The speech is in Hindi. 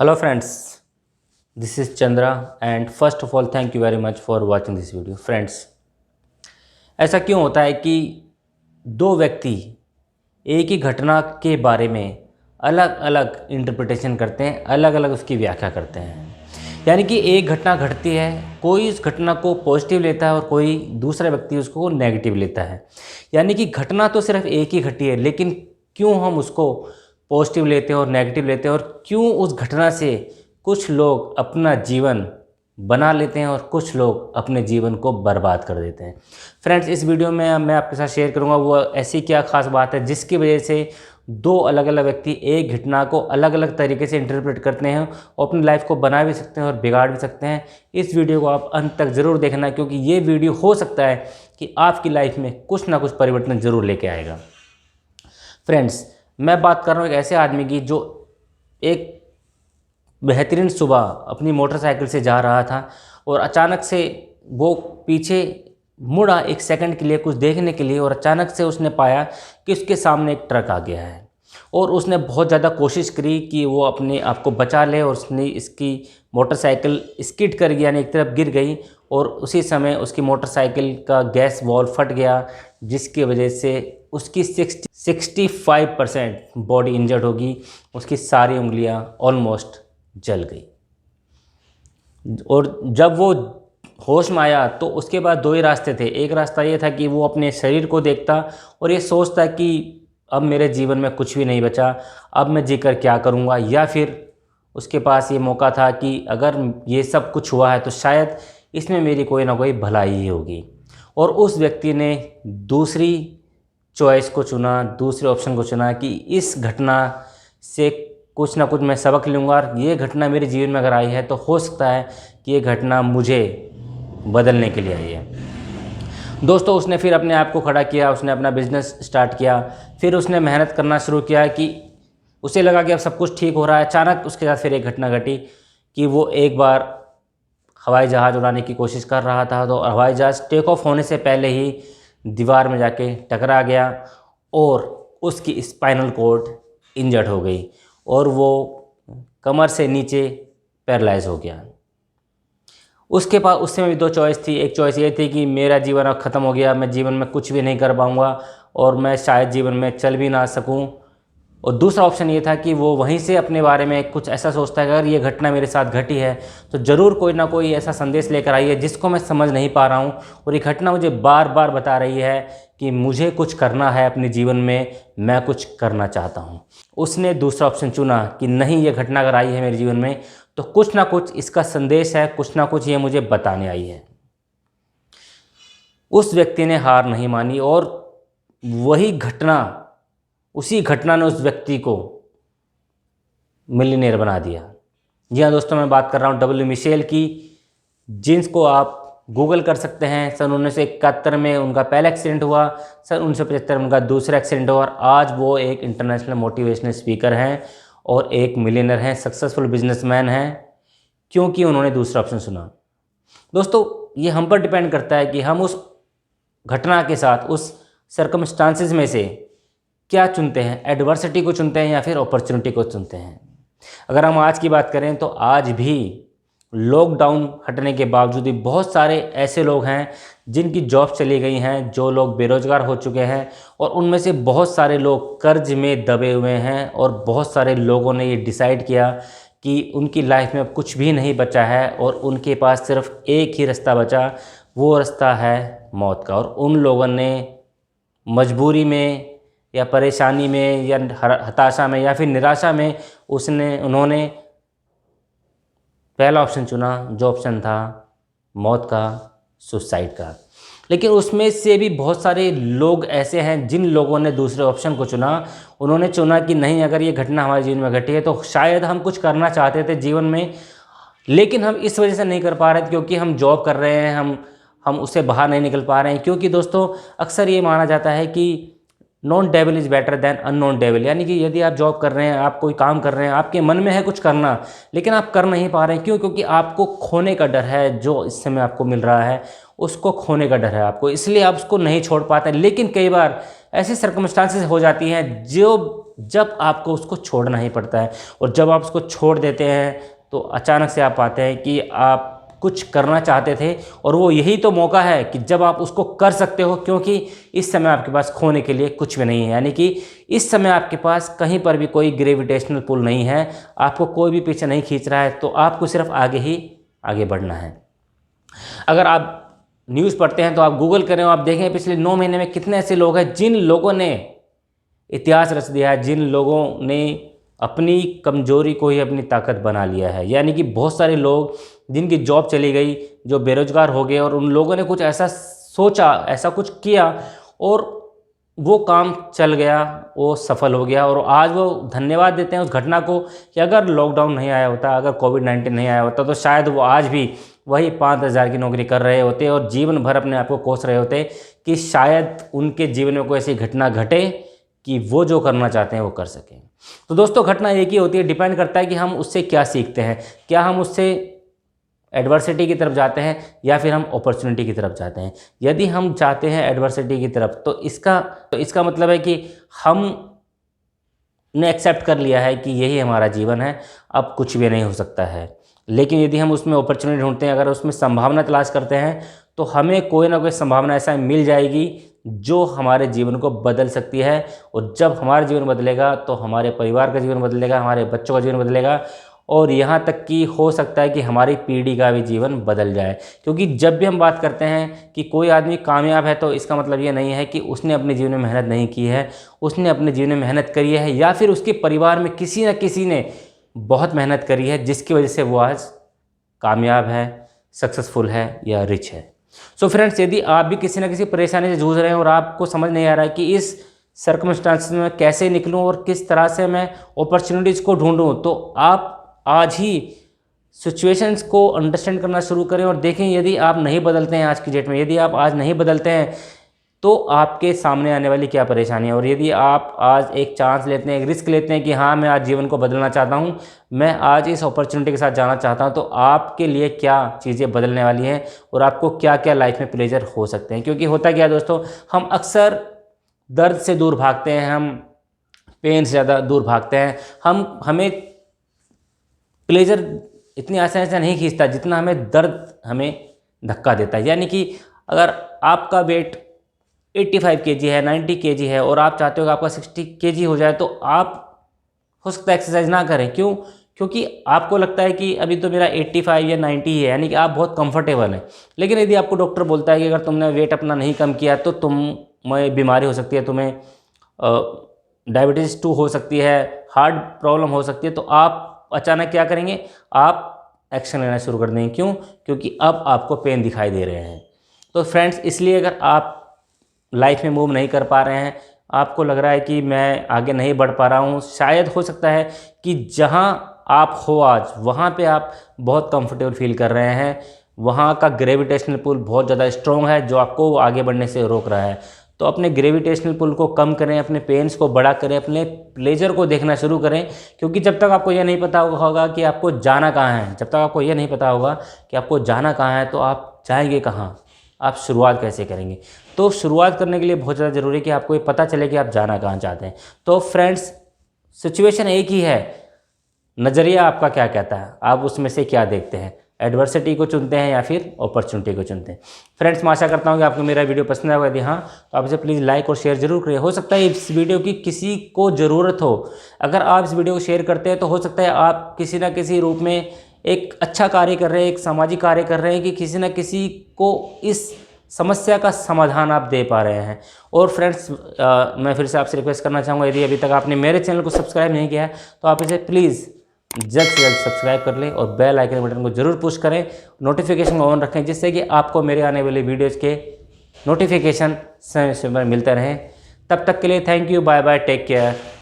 Hello friends, this is Chandra and first of all thank you very much for watching this video. Friends, ऐसा क्यों होता है कि दो व्यक्ति एक ही घटना के बारे में अलग अलग इंटरप्रिटेशन करते हैं, अलग अलग उसकी व्याख्या करते हैं। यानी कि एक घटना घटती है, कोई इस घटना को पॉजिटिव लेता है और कोई दूसरा व्यक्ति उसको नेगेटिव लेता है। यानी कि घटना तो सिर्फ एक ही घटी है, लेकिन क्यों हम उसको पॉजिटिव लेते हैं और नेगेटिव लेते हैं, और क्यों उस घटना से कुछ लोग अपना जीवन बना लेते हैं और कुछ लोग अपने जीवन को बर्बाद कर देते हैं। फ्रेंड्स, इस वीडियो में मैं आपके साथ शेयर करूंगा वो ऐसी क्या खास बात है जिसकी वजह से दो अलग अलग व्यक्ति एक घटना को अलग अलग तरीके से इंटरप्रेट करते हैं और अपनी लाइफ को बना भी सकते हैं और बिगाड़ भी सकते हैं। इस वीडियो को आप अंत तक ज़रूर देखना, क्योंकि ये वीडियो हो सकता है कि आपकी लाइफ में कुछ ना कुछ परिवर्तन ज़रूर लेके आएगा। फ्रेंड्स, मैं बात कर रहा हूँ एक ऐसे आदमी की जो एक बेहतरीन सुबह अपनी मोटरसाइकिल से जा रहा था और अचानक से वो पीछे मुड़ा एक सेकंड के लिए कुछ देखने के लिए, और अचानक से उसने पाया कि उसके सामने एक ट्रक आ गया है और उसने बहुत ज़्यादा कोशिश करी कि वो अपने आप को बचा ले, और उसने इसकी मोटरसाइकिल स्किड कर गया, यानी एक तरफ गिर गई और उसी समय उसकी मोटरसाइकिल का गैस वॉल्व फट गया, जिसकी वजह से उसकी 65% बॉडी इंजर्ड होगी। उसकी सारी उंगलियां ऑलमोस्ट जल गई। और जब वो होश में आया तो उसके बाद दो ही रास्ते थे। एक रास्ता ये था कि वो अपने शरीर को देखता और ये सोचता कि अब मेरे जीवन में कुछ भी नहीं बचा, अब मैं जीकर क्या करूँगा, या फिर उसके पास ये मौका था कि अगर ये सब कुछ हुआ है तो शायद इसमें मेरी कोई ना कोई भलाई ही होगी। और उस व्यक्ति ने दूसरी चॉइस को चुना, दूसरे ऑप्शन को चुना कि इस घटना से कुछ ना कुछ मैं सबक लूँगा, और ये घटना मेरे जीवन में अगर आई है तो हो सकता है कि ये घटना मुझे बदलने के लिए आई है। दोस्तों, उसने फिर अपने आप को खड़ा किया, उसने अपना बिजनेस स्टार्ट किया, फिर उसने मेहनत करना शुरू किया कि उसे लगा कि अब सब कुछ ठीक हो रहा है। अचानक उसके साथ फिर एक घटना घटी कि वो एक बार हवाई जहाज़ उड़ाने की कोशिश कर रहा था, तो हवाई जहाज़ टेक ऑफ होने से पहले ही दीवार में जाके टकरा गया और उसकी स्पाइनल कॉर्ड इंजर्ड हो गई और वो कमर से नीचे पैरालाइज हो गया। उसके पास उस समय भी दो चॉइस थी। एक चॉइस ये थी कि मेरा जीवन अब ख़त्म हो गया, मैं जीवन में कुछ भी नहीं कर पाऊँगा और मैं शायद जीवन में चल भी ना सकूँ। और दूसरा ऑप्शन ये था कि वो वहीं से अपने बारे में कुछ ऐसा सोचता है कि अगर ये घटना मेरे साथ घटी है तो ज़रूर कोई ना कोई ऐसा संदेश लेकर आई है जिसको मैं समझ नहीं पा रहा हूँ, और ये घटना मुझे बार बार बता रही है कि मुझे कुछ करना है अपने जीवन में, मैं कुछ करना चाहता हूँ। उसने दूसरा ऑप्शन चुना कि नहीं, ये घटना अगर आई है मेरे जीवन में तो कुछ ना कुछ इसका संदेश है, कुछ ना कुछ ये मुझे बताने आई है। उस व्यक्ति ने हार नहीं मानी और उसी घटना ने उस व्यक्ति को मिलियनेयर बना दिया। जी हाँ दोस्तों, मैं बात कर रहा हूँ डब्ल्यू मिशेल की, जिनको आप गूगल कर सकते हैं। सन 1971 में उनका पहला एक्सीडेंट हुआ, सन 1975 में उनका दूसरा एक्सीडेंट हुआ, और आज वो एक इंटरनेशनल मोटिवेशनल स्पीकर हैं और एक मिलियनेयर हैं, सक्सेसफुल बिजनेसमैन हैं, क्योंकि उन्होंने दूसरा ऑप्शन सुना। दोस्तों, ये हम पर डिपेंड करता है कि हम उस घटना के साथ, उस सर्कमस्टांसिस में से क्या चुनते हैं, एडवर्सिटी को चुनते हैं या फिर अपॉर्चुनिटी को चुनते हैं। अगर हम आज की बात करें तो आज भी लॉकडाउन हटने के बावजूद भी बहुत सारे ऐसे लोग हैं जिनकी जॉब चली गई हैं, जो लोग बेरोजगार हो चुके हैं, और उनमें से बहुत सारे लोग कर्ज में दबे हुए हैं, और बहुत सारे लोगों ने ये डिसाइड किया कि उनकी लाइफ में अब कुछ भी नहीं बचा है और उनके पास सिर्फ एक ही रास्ता बचा, वो रास्ता है मौत का। और उन लोगों ने मजबूरी में या परेशानी में या हताशा में या फिर निराशा में उन्होंने पहला ऑप्शन चुना, जो ऑप्शन था मौत का, सुसाइड का। लेकिन उसमें से भी बहुत सारे लोग ऐसे हैं जिन लोगों ने दूसरे ऑप्शन को चुना। उन्होंने चुना कि नहीं, अगर ये घटना हमारे जीवन में घटी है तो शायद हम कुछ करना चाहते थे जीवन में, लेकिन हम इस वजह से नहीं कर पा रहे थे क्योंकि हम जॉब कर रहे हैं, हम उससे बाहर नहीं निकल पा रहे हैं। क्योंकि दोस्तों, अक्सर ये माना जाता है कि non devil is better than unknown devil, यानी कि यदि आप जॉब कर रहे हैं, आप कोई काम कर रहे हैं, आपके मन में है कुछ करना, लेकिन आप कर नहीं पा रहे हैं। क्यों? क्योंकि आपको खोने का डर है। जो इस समय आपको मिल रहा है उसको खोने का डर है आपको, इसलिए आप उसको नहीं छोड़ पाते। लेकिन कई बार ऐसी सर्कमस्टांसेस हो जाती हैं जब आपको उसको छोड़ना ही पड़ता है। और जब आप उसको छोड़ देते हैं तो अचानक से आप पाते हैं कि आप कुछ करना चाहते थे और वो यही तो मौका है कि जब आप उसको कर सकते हो, क्योंकि इस समय आपके पास खोने के लिए कुछ भी नहीं है। यानी कि इस समय आपके पास कहीं पर भी कोई ग्रेविटेशनल पुल नहीं है, आपको कोई भी पीछे नहीं खींच रहा है, तो आपको सिर्फ आगे ही आगे बढ़ना है। अगर आप न्यूज़ पढ़ते हैं तो आप गूगल करें और आप देखें पिछले 9 महीने में कितने ऐसे लोग हैं जिन लोगों ने इतिहास रच दिया है, जिन लोगों ने अपनी कमजोरी को ही अपनी ताकत बना लिया है। यानी कि बहुत सारे लोग जिनकी जॉब चली गई, जो बेरोजगार हो गए, और उन लोगों ने कुछ ऐसा सोचा, ऐसा कुछ किया और वो काम चल गया, वो सफल हो गया। और आज वो धन्यवाद देते हैं उस घटना को कि अगर लॉकडाउन नहीं आया होता, अगर कोविड-19 नहीं आया होता, तो शायद वो आज भी वही 5,000 की नौकरी कर रहे होते और जीवन भर अपने आप को कोस रहे होते कि शायद उनके जीवन में कोई ऐसी घटना घटे कि वो जो करना चाहते हैं वो कर सकें। तो दोस्तों, घटना एक ही होती है, डिपेंड करता है कि हम उससे क्या सीखते हैं। क्या हम उससे एडवर्सिटी की तरफ जाते हैं या फिर हम अपॉर्चुनिटी की तरफ जाते हैं। यदि हम जाते हैं एडवर्सिटी की तरफ तो इसका मतलब है कि हम ने एक्सेप्ट कर लिया है कि यही हमारा जीवन है, अब कुछ भी नहीं हो सकता है। लेकिन यदि हम उसमें अपॉर्चुनिटी ढूंढते हैं, अगर उसमें संभावना तलाश करते हैं, तो हमें कोई ना कोई संभावना ऐसा मिल जाएगी जो हमारे जीवन को बदल सकती है। और जब हमारा जीवन बदलेगा तो हमारे परिवार का जीवन बदलेगा, हमारे बच्चों का जीवन बदलेगा, और यहाँ तक कि हो सकता है कि हमारी पीढ़ी का भी जीवन बदल जाए। क्योंकि जब भी हम बात करते हैं कि कोई आदमी कामयाब है, तो इसका मतलब ये नहीं है कि उसने अपने जीवन में मेहनत नहीं की है, उसने अपने जीवन में मेहनत करी है, या फिर उसके परिवार में किसी न किसी ने बहुत मेहनत करी है जिसकी वजह से वो आज कामयाब है, सक्सेसफुल है या रिच है। सो फ्रेंड्स, यदि आप भी किसी न किसी परेशानी से जूझ रहे हैं और आपको समझ नहीं आ रहा है कि इस सर्कमस्टांस में कैसे निकलूं और किस तरह से मैं अपॉर्चुनिटीज़ को ढूंढूं, तो आप आज ही सिचुएशंस को अंडरस्टैंड करना शुरू करें और देखें, यदि आप नहीं बदलते हैं आज की डेट में, यदि आप आज नहीं बदलते हैं तो आपके सामने आने वाली क्या परेशानी है। और यदि आप आज एक चांस लेते हैं, एक रिस्क लेते हैं कि हाँ, मैं आज जीवन को बदलना चाहता हूँ, मैं आज इस अपॉर्चुनिटी के साथ जाना चाहता हूँ, तो आपके लिए क्या चीज़ें बदलने वाली हैं और आपको क्या क्या लाइफ में प्लेजर हो सकते हैं। क्योंकि होता क्या है दोस्तों, हम अक्सर दर्द से दूर भागते हैं, हम पेन से ज़्यादा दूर भागते हैं, हमें प्लेजर इतनी आसानी से नहीं खींचता जितना हमें दर्द हमें धक्का देता है। यानी कि अगर आपका वेट 85 kg है, 90 kg है और आप चाहते हो कि आपका 60 kg हो जाए, तो आप हो सकता है एक्सरसाइज ना करें। क्यों? क्योंकि आपको लगता है कि अभी तो मेरा 85 या 90 ही है, यानी कि आप बहुत कंफर्टेबल हैं। लेकिन यदि आपको डॉक्टर बोलता है कि अगर तुमने वेट अपना नहीं कम किया तो तुम्हें बीमारी हो सकती है, तुम्हें डायबिटीज़ 2 हो सकती है, हार्ट प्रॉब्लम हो सकती है, तो आप अचानक क्या करेंगे? आप एक्शन लेना शुरू कर देंगे। क्यों? क्योंकि अब आपको पेन दिखाई दे रहे हैं। तो फ्रेंड्स, इसलिए अगर आप लाइफ में मूव नहीं कर पा रहे हैं, आपको लग रहा है कि मैं आगे नहीं बढ़ पा रहा हूँ, शायद हो सकता है कि जहाँ आप हो आज, वहाँ पे आप बहुत कंफर्टेबल फील कर रहे हैं, वहाँ का ग्रेविटेशनल पुल बहुत ज़्यादा स्ट्रॉन्ग है जो आपको आगे बढ़ने से रोक रहा है। तो अपने ग्रेविटेशनल पुल को कम करें, अपने पेन्स को बड़ा करें, अपने प्लेजर को देखना शुरू करें। क्योंकि जब तक आपको यह नहीं पता होगा कि आपको जाना कहाँ है, जब तक आपको यह नहीं पता होगा कि आपको जाना कहाँ है, तो आप जाएंगे कहाँ, आप शुरुआत कैसे करेंगे। तो शुरुआत करने के लिए बहुत ज़्यादा ज़रूरी है कि आपको ये पता चले कि आप जाना कहाँ चाहते हैं। तो फ्रेंड्स, सिचुएशन एक ही है, नज़रिया आपका क्या कहता है, आप उसमें से क्या देखते हैं, एडवर्सिटी को चुनते हैं या फिर अपॉर्चुनिटी को चुनते हैं। फ्रेंड्स, मैं आशा करता हूँ कि आपको मेरा वीडियो पसंद आएगा। यदि हाँ, तो आप इसे प्लीज़ लाइक और शेयर जरूर करिए। हो सकता है इस वीडियो की किसी को ज़रूरत हो। अगर आप इस वीडियो को शेयर करते हैं तो हो सकता है आप किसी न किसी रूप में एक अच्छा कार्य कर रहे हैं, एक सामाजिक कार्य कर रहे हैं कि किसी न किसी को इस समस्या का समाधान आप दे पा रहे हैं। और फ्रेंड्स, मैं फिर से आपसे रिक्वेस्ट करना चाहूँगा, यदि अभी तक आपने मेरे चैनल को सब्सक्राइब नहीं किया है तो आप इसे प्लीज़ जल्द से जल्द सब्सक्राइब कर लें और बेल आइकन बटन को जरूर पुश करें, नोटिफिकेशन को ऑन रखें, जिससे कि आपको मेरे आने वाले वीडियोज़ के नोटिफिकेशन समय समय मिलते रहें। तब तक के लिए thank you, bye bye, take care.